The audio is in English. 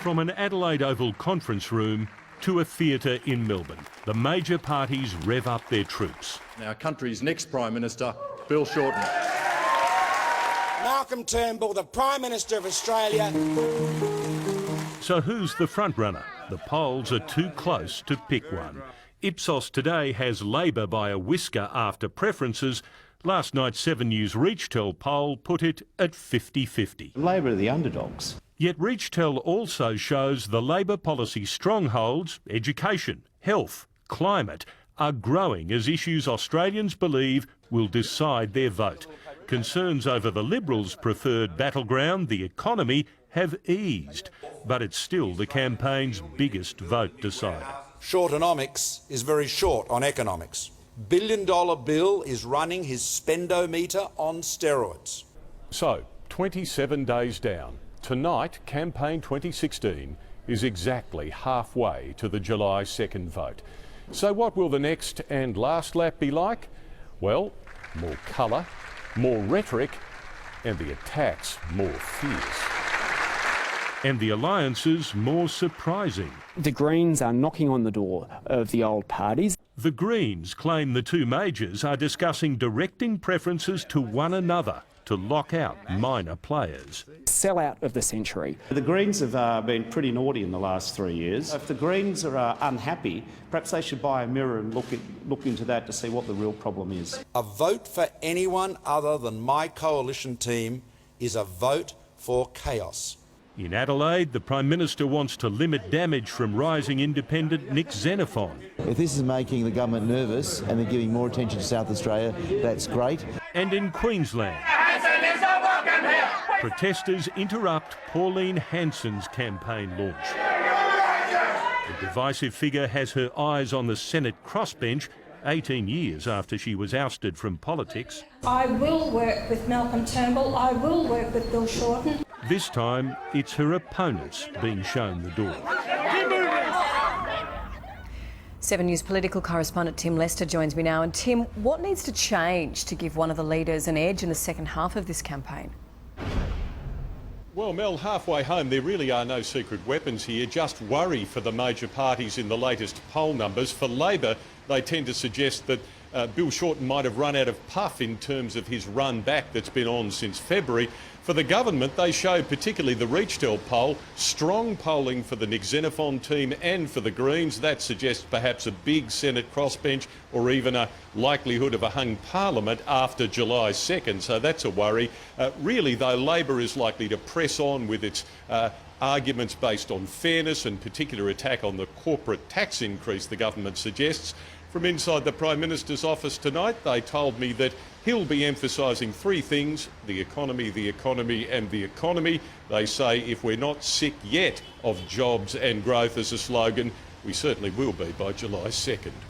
From an Adelaide Oval conference room to a theatre in Melbourne, the major parties rev up their troops. Our country's next Prime Minister, Bill Shorten. Malcolm Turnbull, the Prime Minister of Australia. So who's the front runner? The polls are too close to pick one. Ipsos today has Labor by a whisker after preferences. Last night's 7 News ReachTel poll put it at 50-50. Labor are the underdogs. Yet ReachTel also shows the Labor policy strongholds, education, health, climate, are growing as issues Australians believe will decide their vote. Concerns over the Liberals' preferred battleground, the economy, have eased, but it's still the campaign's biggest vote decider. Shortonomics is very short on economics. Billion-dollar Bill is running his spendometer on steroids. So, 27 days down. Tonight, Campaign 2016 is exactly halfway to the July 2nd vote. So what will the next and last lap be like? Well, more colour, more rhetoric, and the attacks more fierce. And the alliances more surprising. The Greens are knocking on the door of the old parties. The Greens claim the two majors are discussing directing preferences to one another to lock out minor players. Sellout of the century. The Greens have been pretty naughty in the last 3 years. If the Greens are unhappy, perhaps they should buy a mirror and look into that to see what the real problem is. A vote for anyone other than my coalition team is a vote for chaos. In Adelaide, the Prime Minister wants to limit damage from rising independent Nick Xenophon. If this is making the government nervous and they're giving more attention to South Australia, that's great. And in Queensland, protesters interrupt Pauline Hanson's campaign launch. The divisive figure has her eyes on the Senate crossbench 18 years after she was ousted from politics. I will work with Malcolm Turnbull. I will work with Bill Shorten. This time, it's her opponents being shown the door. 7 News political correspondent Tim Lester joins me now. And Tim, what needs to change to give one of the leaders an edge in the second half of this campaign? Well, Mel, halfway home, there really are no secret weapons here, just worry for the major parties in the latest poll numbers. For Labor, they tend to suggest that Bill Shorten might have run out of puff in terms of his run back that's been on since February. For the government, they show, particularly the ReachTel poll, strong polling for the Nick Xenophon team and for the Greens. That suggests perhaps a big Senate crossbench or even a likelihood of a hung parliament after July 2nd, so that's a worry. Really, though, Labor is likely to press on with its arguments based on fairness and particular attack on the corporate tax increase the government suggests. From inside the Prime Minister's office tonight, they told me that he'll be emphasising three things: the economy, the economy and the economy. They say if we're not sick yet of jobs and growth as a slogan, we certainly will be by July 2nd.